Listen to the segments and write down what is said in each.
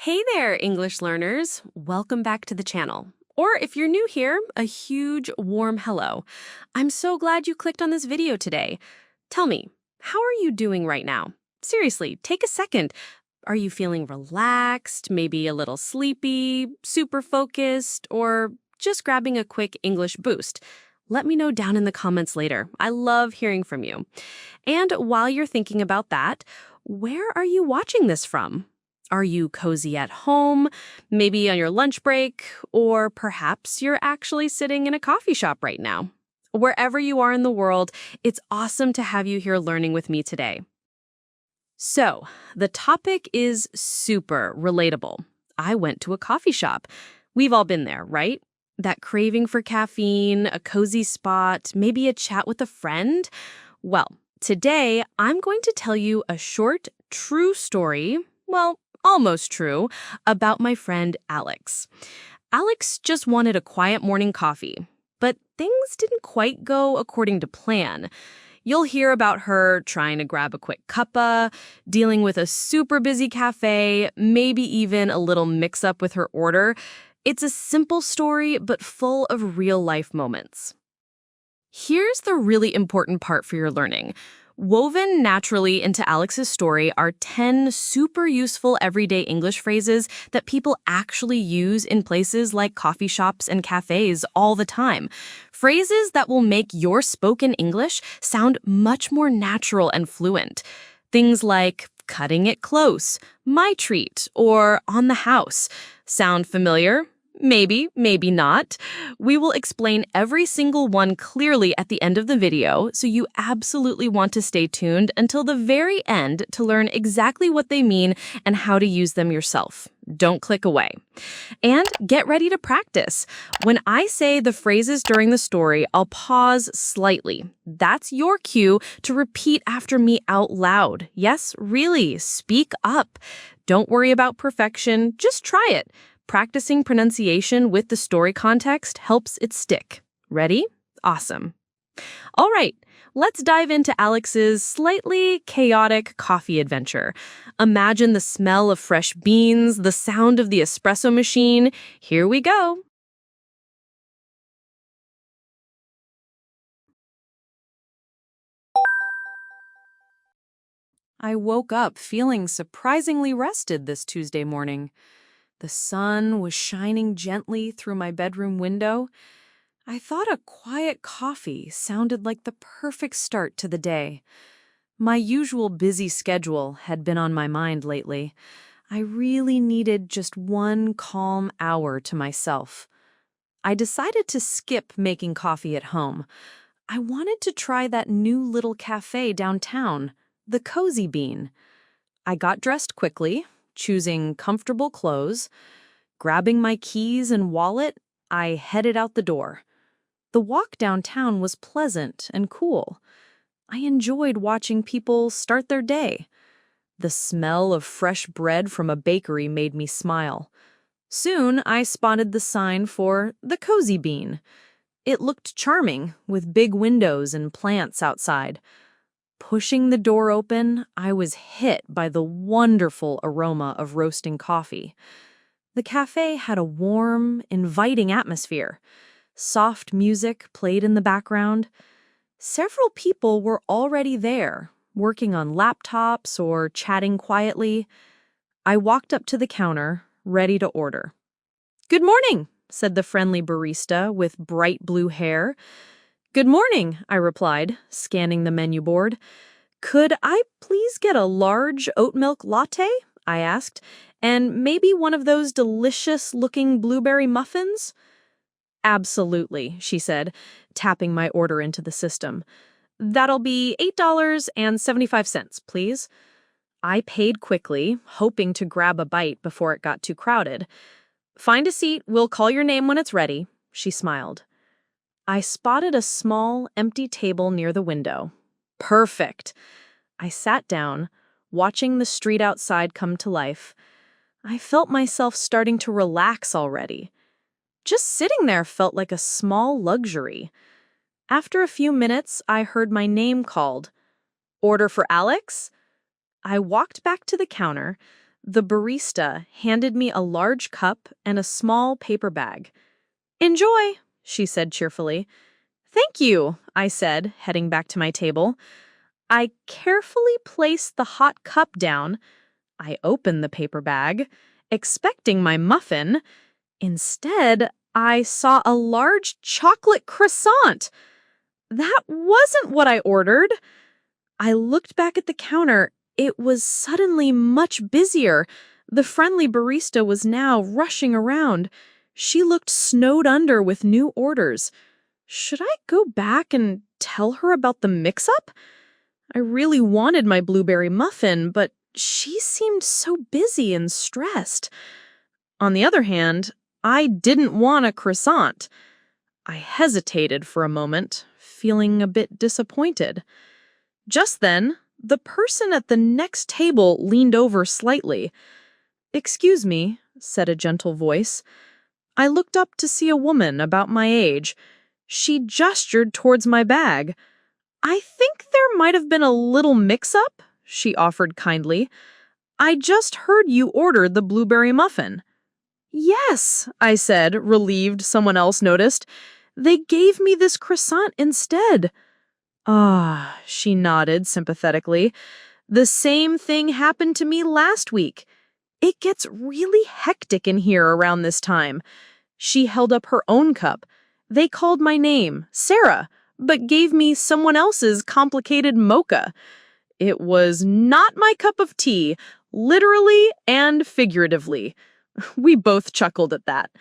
Hey there, English learners. Welcome back to the channel. Or if you're new here, a huge warm hello. I'm so glad you clicked on this video today. Tell me, how are you doing right now? Seriously, take a second. Are you feeling relaxed, maybe a little sleepy, super focused, or just grabbing a quick English boost? Let me know down in the comments later. I love hearing from you. And while you're thinking about that, where are you watching this from? Are you cozy at home, maybe on your lunch break, or perhaps you're actually sitting in a coffee shop right now? Wherever you are in the world, it's awesome to have you here learning with me today. So, the topic is super relatable. I went to a coffee shop. We've all been there, right? That craving for caffeine, a cozy spot, maybe a chat with a friend. Well, today I'm going to tell you a short, true story. Well, almost true, about my friend Alex. Alex just wanted a quiet morning coffee, but things didn't quite go according to plan. You'll hear about her trying to grab a quick cuppa, dealing with a super busy cafe, maybe even a little mix-up with her order. It's a simple story, but full of real-life moments. Here's the really important part for your learning. Woven naturally into Alex's story are 10 super useful everyday English phrases that people actually use in places like coffee shops and cafes all the time. Phrases that will make your spoken English sound much more natural and fluent. Things like cutting it close, my treat, or on the house. Sound familiar? Maybe, maybe not. We will explain every single one clearly at the end of the video, so you absolutely want to stay tuned until the very end to learn exactly what they mean and how to use them yourself. Don't click away. And get ready to practice. When I say the phrases during the story, I'll pause slightly. That's your cue to repeat after me out loud. Yes, really, speak up. Don't worry about perfection, just try it. Practicing pronunciation with the story context helps it stick. Ready? Awesome. All right, let's dive into Alex's slightly chaotic coffee adventure. Imagine the smell of fresh beans, the sound of the espresso machine. Here we go. I woke up feeling surprisingly rested this Tuesday morning. The sun was shining gently through my bedroom window. I thought a quiet coffee sounded like the perfect start to the day. My usual busy schedule had been on my mind lately. I really needed just one calm hour to myself. I decided to skip making coffee at home. I wanted to try that new little cafe downtown, the Cozy Bean. I got dressed quickly, choosing comfortable clothes. Grabbing my keys and wallet, I headed out the door. The walk downtown was pleasant and cool. I enjoyed watching people start their day. The smell of fresh bread from a bakery made me smile. Soon, I spotted the sign for the Cozy Bean. It looked charming, with big windows and plants outside. Pushing the door open, I was hit by the wonderful aroma of roasting coffee. The cafe had a warm, inviting atmosphere. Soft music played in the background. Several people were already there, working on laptops or chatting quietly. I walked up to the counter, ready to order. "Good morning," said the friendly barista with bright blue hair. "Good morning," I replied, scanning the menu board. "Could I please get a large oat milk latte?" I asked, "and maybe one of those delicious-looking blueberry muffins?" "Absolutely," she said, tapping my order into the system. "That'll be $8.75, please." I paid quickly, hoping to grab a bite before it got too crowded. "Find a seat, we'll call your name when it's ready," she smiled. I spotted a small, empty table near the window. Perfect. I sat down, watching the street outside come to life. I felt myself starting to relax already. Just sitting there felt like a small luxury. After a few minutes, I heard my name called. "Order for Alex?" I walked back to the counter. The barista handed me a large cup and a small paper bag. "Enjoy," she said cheerfully. "Thank you," I said, heading back to my table. I carefully placed the hot cup down. I opened the paper bag, expecting my muffin. Instead, I saw a large chocolate croissant. That wasn't what I ordered. I looked back at the counter. It was suddenly much busier. The friendly barista was now rushing around. She looked snowed under with new orders. Should I go back and tell her about the mix-up? I really wanted my blueberry muffin, but she seemed so busy and stressed. On the other hand, I didn't want a croissant. I hesitated for a moment, feeling a bit disappointed. Just then, the person at the next table leaned over slightly. "Excuse me," said a gentle voice. I looked up to see a woman about my age. She gestured towards my bag. "I think there might have been a little mix-up," she offered kindly. "I just heard you ordered the blueberry muffin." "Yes," I said, relieved someone else noticed. "They gave me this croissant instead." "Ah," she nodded sympathetically. "The same thing happened to me last week. It gets really hectic in here around this time." She held up her own cup. "They called my name, Sarah, but gave me someone else's complicated mocha. It was not my cup of tea, literally and figuratively." We both chuckled at that.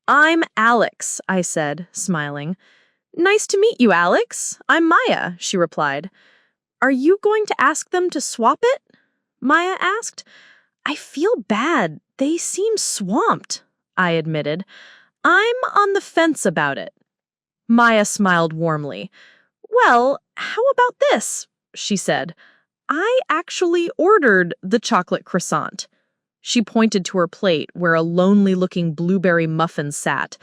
"I'm Alex," I said, smiling. "Nice to meet you, Alex. I'm Maya," she replied. "Are you going to ask them to swap it?" Maya asked. "I feel bad. They seem swamped," I admitted. "I'm on the fence about it." Maya smiled warmly. "Well, how about this?" she said. "I actually ordered the chocolate croissant." She pointed to her plate where a lonely-looking blueberry muffin sat.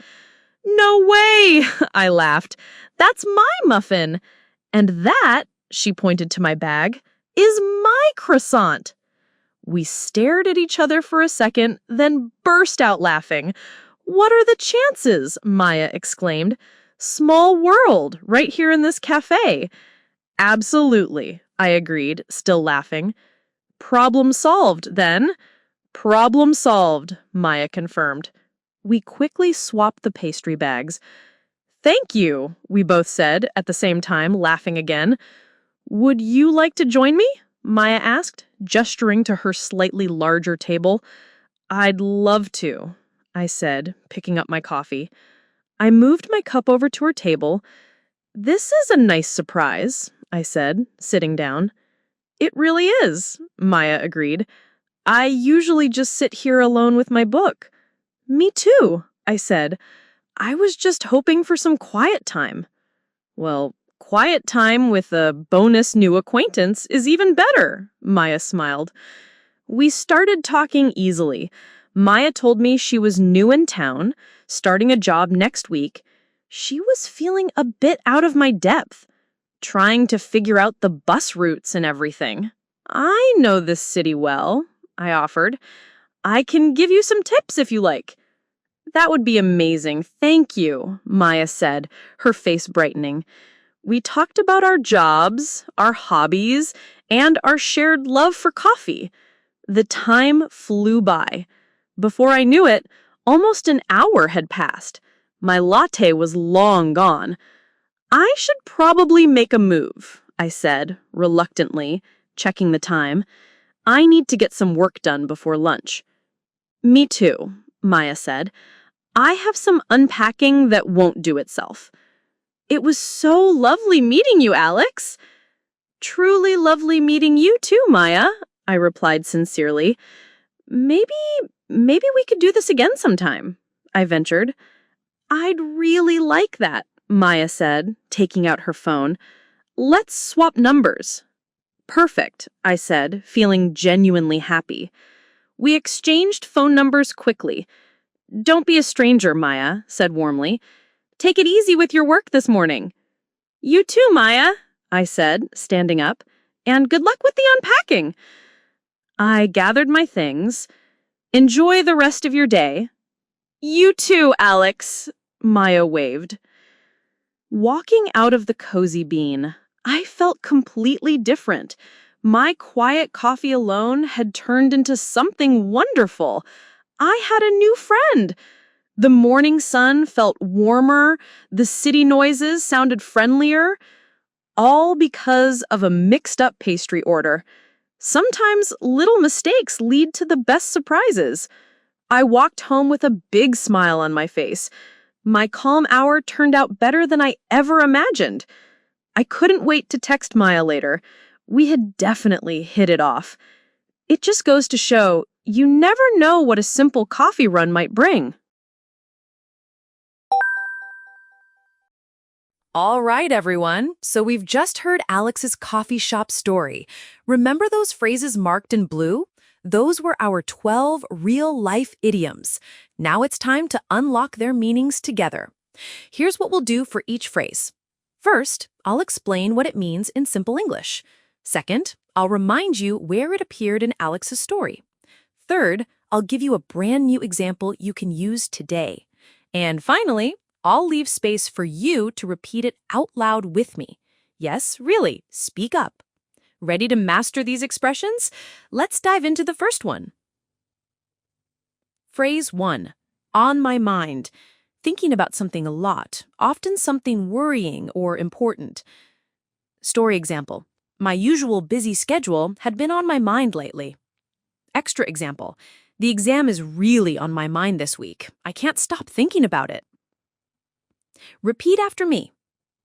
"No way!" I laughed. "That's my muffin. And that," she pointed to my bag, "is my croissant." We stared at each other for a second, then burst out laughing. "What are the chances?" Maya exclaimed. "Small world, right here in this cafe." "Absolutely," I agreed, still laughing. "Problem solved, then." "Problem solved," Maya confirmed. We quickly swapped the pastry bags. "Thank you," we both said, at the same time, laughing again. "Would you like to join me?" Maya asked, gesturing to her slightly larger table. "I'd love to," I said, picking up my coffee. I moved my cup over to her table. "This is a nice surprise," I said, sitting down. "It really is," Maya agreed. "I usually just sit here alone with my book." "Me too," I said. "I was just hoping for some quiet time." "Well, quiet time with a bonus new acquaintance is even better," Maya smiled. We started talking easily. Maya told me she was new in town, starting a job next week. She was feeling a bit out of my depth, trying to figure out the bus routes and everything. "I know this city well," I offered. "I can give you some tips if you like." "That would be amazing, thank you," Maya said, her face brightening. We talked about our jobs, our hobbies, and our shared love for coffee. The time flew by. Before I knew it, almost an hour had passed. My latte was long gone. "I should probably make a move," I said, reluctantly, checking the time. "I need to get some work done before lunch." "Me too," Maya said. "I have some unpacking that won't do itself." "It was so lovely meeting you, Alex." "Truly lovely meeting you too, Maya," I replied sincerely. Maybe we could do this again sometime," I ventured. "I'd really like that," Maya said, taking out her phone. "Let's swap numbers." "Perfect," I said, feeling genuinely happy. We exchanged phone numbers quickly. "Don't be a stranger," Maya said warmly. "Take it easy with your work this morning." "You too, Maya," I said, standing up. "And good luck with the unpacking." I gathered my things. Enjoy the rest of your day. You too, Alex, Maya waved. Walking out of the cozy bean, I felt completely different. My quiet coffee alone had turned into something wonderful. I had a new friend. The morning sun felt warmer, the city noises sounded friendlier, all because of a mixed-up pastry order. Sometimes little mistakes lead to the best surprises. I walked home with a big smile on my face. My calm hour turned out better than I ever imagined. I couldn't wait to text Maya later. We had definitely hit it off. It just goes to show, you never know what a simple coffee run might bring. All right, everyone. So we've just heard Alex's coffee shop story. Remember those phrases marked in blue? Those were our 12 real-life idioms. Now it's time to unlock their meanings together. Here's what we'll do for each phrase. First, I'll explain what it means in simple English. Second, I'll remind you where it appeared in Alex's story. Third, I'll give you a brand new example you can use today. And finally, I'll leave space for you to repeat it out loud with me. Yes, really, speak up. Ready to master these expressions? Let's dive into the first one. Phrase 1. On my mind. Thinking about something a lot, often something worrying or important. Story example. My usual busy schedule had been on my mind lately. Extra example. The exam is really on my mind this week. I can't stop thinking about it. Repeat after me.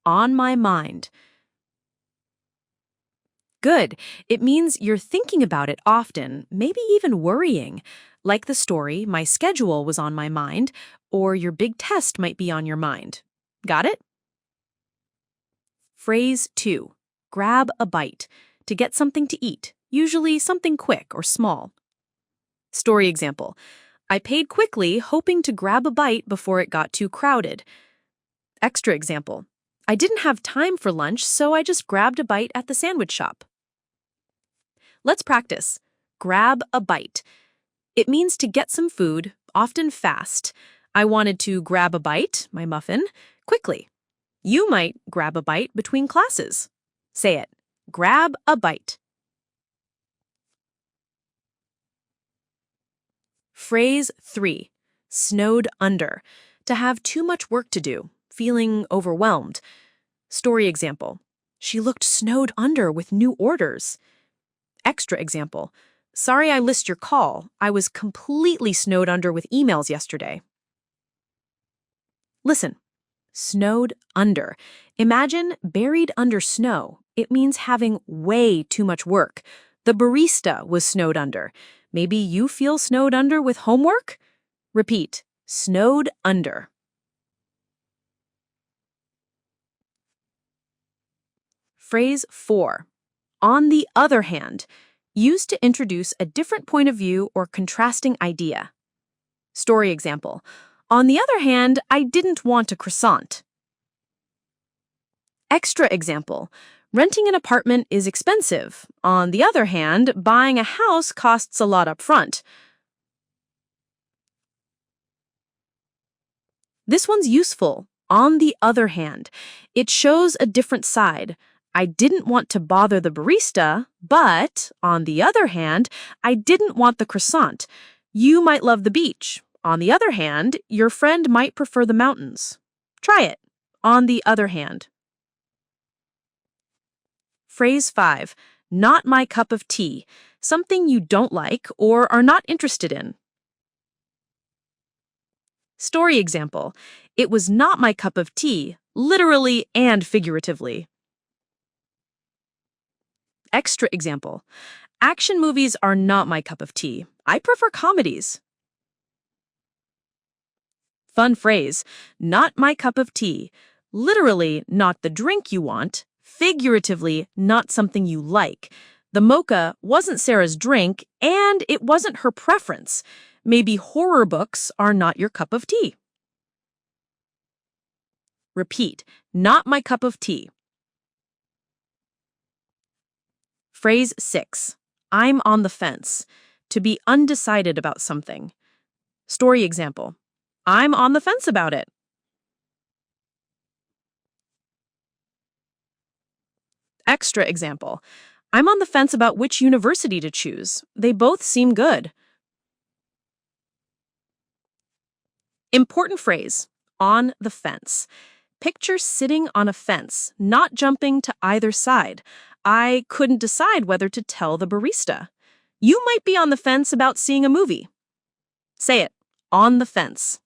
On my mind. Good. It means you're thinking about it often, maybe even worrying. Like the story, my schedule was on my mind, or your big test might be on your mind. Got it? Phrase 2. Grab a bite. To get something to eat, usually something quick or small. Story example. I paid quickly, hoping to grab a bite before it got too crowded. Extra example. I didn't have time for lunch, so I just grabbed a bite at the sandwich shop. Let's practice. Grab a bite. It means to get some food, often fast. I wanted to grab a bite, my muffin, quickly. You might grab a bite between classes. Say it. Grab a bite. Phrase 3. Snowed under. To have too much work to do, feeling overwhelmed. Story example. She looked snowed under with new orders. Extra example. Sorry I missed your call. I was completely snowed under with emails yesterday. Listen. Snowed under. Imagine buried under snow. It means having way too much work. The barista was snowed under. Maybe you feel snowed under with homework? Repeat. Snowed under. Phrase 4. On the other hand. Used to introduce a different point of view or contrasting idea. Story example. On the other hand, I didn't want a croissant. Extra example. Renting an apartment is expensive. On the other hand, buying a house costs a lot up front. This one's useful. On the other hand, it shows a different side. I didn't want to bother the barista, but, on the other hand, I didn't want the croissant. You might love the beach. On the other hand, your friend might prefer the mountains. Try it. On the other hand. Phrase 5. Not my cup of tea. Something you don't like or are not interested in. Story example. It was not my cup of tea, literally and figuratively. Extra example. Action movies are not my cup of tea. I prefer comedies. Fun phrase. Not my cup of tea. Literally, not the drink you want. Figuratively, not something you like. The mocha wasn't Sarah's drink, and it wasn't her preference. Maybe horror books are not your cup of tea. Repeat. Not my cup of tea. Phrase 6. I'm on the fence. To be undecided about something. Story example. I'm on the fence about it. Extra example. I'm on the fence about which university to choose. They both seem good. Important phrase. On the fence. Picture sitting on a fence, not jumping to either side. I couldn't decide whether to tell the barista. You might be on the fence about seeing a movie. Say it. On the fence.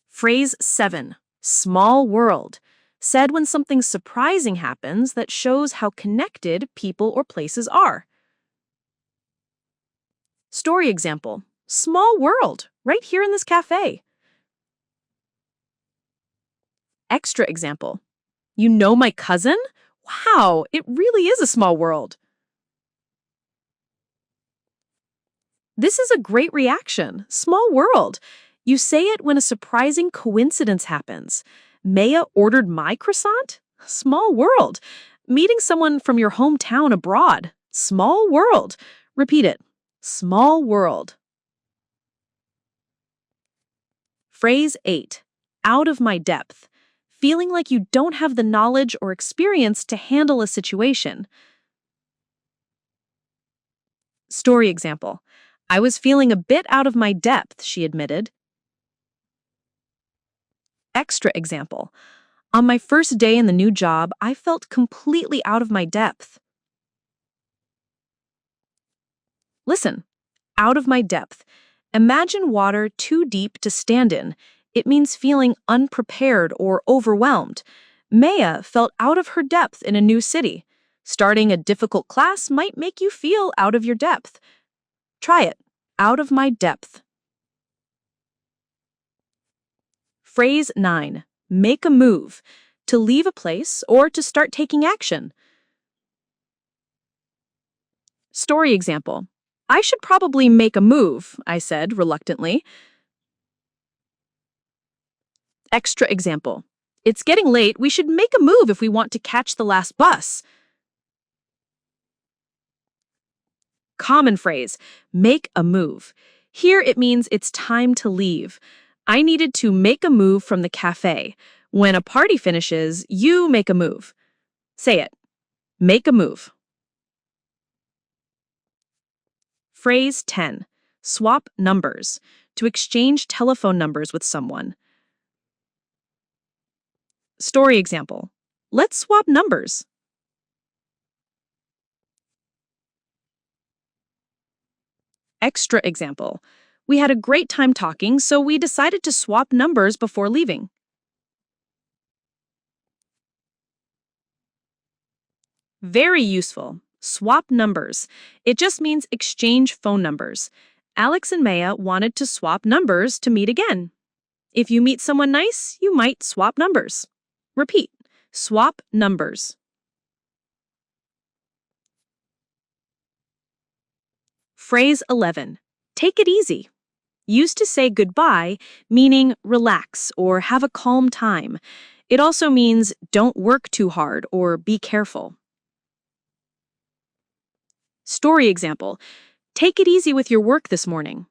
Phrase 7. Small world. Said when something surprising happens that shows how connected people or places are. Story example. Small world, right here in this cafe. Extra example. You know my cousin? Wow, it really is a small world. This is a great reaction. Small world. You say it when a surprising coincidence happens. Maya ordered my croissant? Small world. Meeting someone from your hometown abroad? Small world. Repeat it. Small world. Phrase 8. Out of my depth. Feeling like you don't have the knowledge or experience to handle a situation. Story example. I was feeling a bit out of my depth, she admitted. Extra example. On my first day in the new job, I felt completely out of my depth. Listen. Out of my depth. Imagine water too deep to stand in. It means feeling unprepared or overwhelmed. Maya felt out of her depth in a new city. Starting a difficult class might make you feel out of your depth. Try it. Out of my depth. Phrase 9. Make a move. To leave a place or to start taking action. Story example. I should probably make a move, I said reluctantly. Extra example. It's getting late. We should make a move if we want to catch the last bus. Common phrase. Make a move. Here it means it's time to leave. I needed to make a move from the cafe. When a party finishes, you make a move. Say it. Make a move. Phrase 10. Swap numbers. To exchange telephone numbers with someone. Story example. Let's swap numbers. Extra example. We had a great time talking, so we decided to swap numbers before leaving. Very useful. Swap numbers. It just means exchange phone numbers. Alex and Maya wanted to swap numbers to meet again. If you meet someone nice, you might swap numbers. Repeat. Swap numbers. Phrase 11. Take it easy. Used to say goodbye, meaning relax or have a calm time. It also means don't work too hard or be careful. Story example. Take it easy with your work this morning.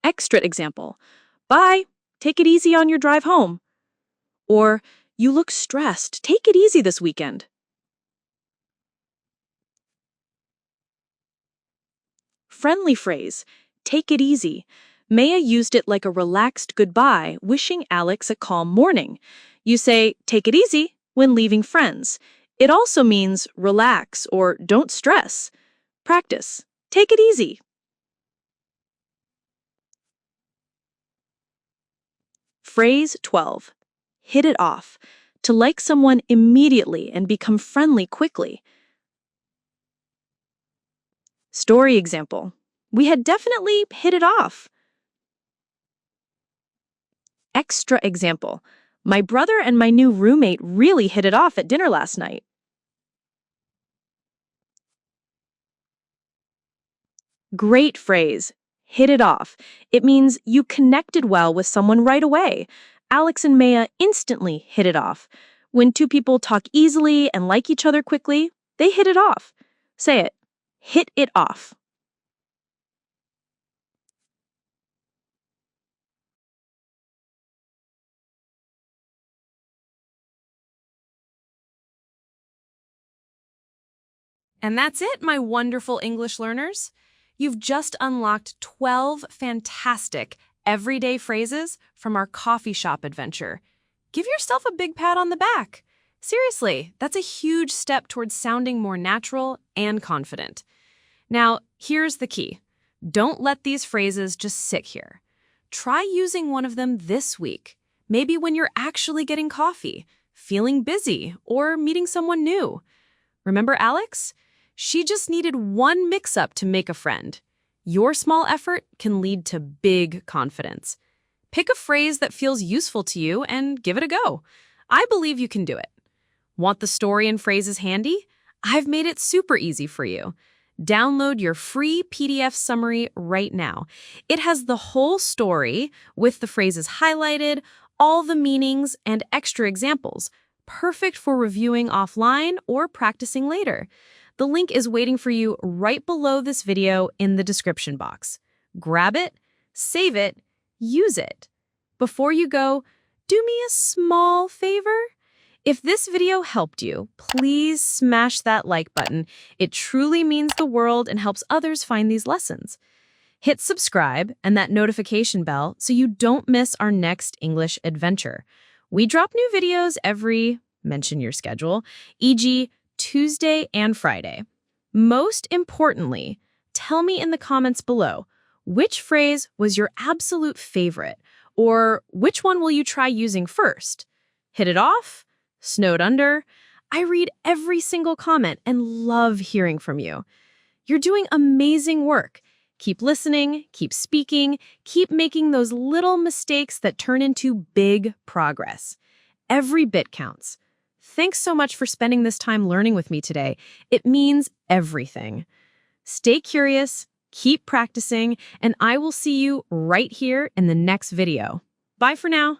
Extra example. Bye. Take it easy on your drive home. Or, you look stressed. Take it easy this weekend. Friendly phrase. Take it easy. Maya used it like a relaxed goodbye, wishing Alex a calm morning. You say, take it easy when leaving friends. It also means relax or don't stress. Practice. Take it easy. Phrase 12. Hit it off. To like someone immediately and become friendly quickly. Story example. We had definitely hit it off. Extra example. My brother and my new roommate really hit it off at dinner last night. Great phrase. Hit it off. It means you connected well with someone right away. Alex and Maya instantly hit it off. When two people talk easily and like each other quickly, they hit it off. Say it. Hit it off. And that's it, my wonderful English learners. You've just unlocked 12 fantastic everyday phrases from our coffee shop adventure. Give yourself a big pat on the back. Seriously, that's a huge step towards sounding more natural and confident. Now, here's the key. Don't let these phrases just sit here. Try using one of them this week, maybe when you're actually getting coffee, feeling busy, or meeting someone new. Remember Alex? She just needed one mix-up to make a friend. Your small effort can lead to big confidence. Pick a phrase that feels useful to you and give it a go. I believe you can do it. Want the story and phrases handy? I've made it super easy for you. Download your free PDF summary right now. It has the whole story with the phrases highlighted, all the meanings, and extra examples. Perfect for reviewing offline or practicing later. The link is waiting for you right below this video in the description box. Grab it, save it, use it. Before you go, do me a small favor. If this video helped you, please smash that like button. It truly means the world and helps others find these lessons. Hit subscribe and that notification bell so you don't miss our next English adventure. We drop new videos every, mention your schedule, e.g. Tuesday and Friday. Most importantly, tell me in the comments below, which phrase was your absolute favorite? Or which one will you try using first? Hit it off? Snowed under? I read every single comment and love hearing from you. You're doing amazing work. Keep listening, keep speaking, keep making those little mistakes that turn into big progress. Every bit counts. Thanks so much for spending this time learning with me today. It means everything. Stay curious, keep practicing, and I will see you right here in the next video. Bye for now.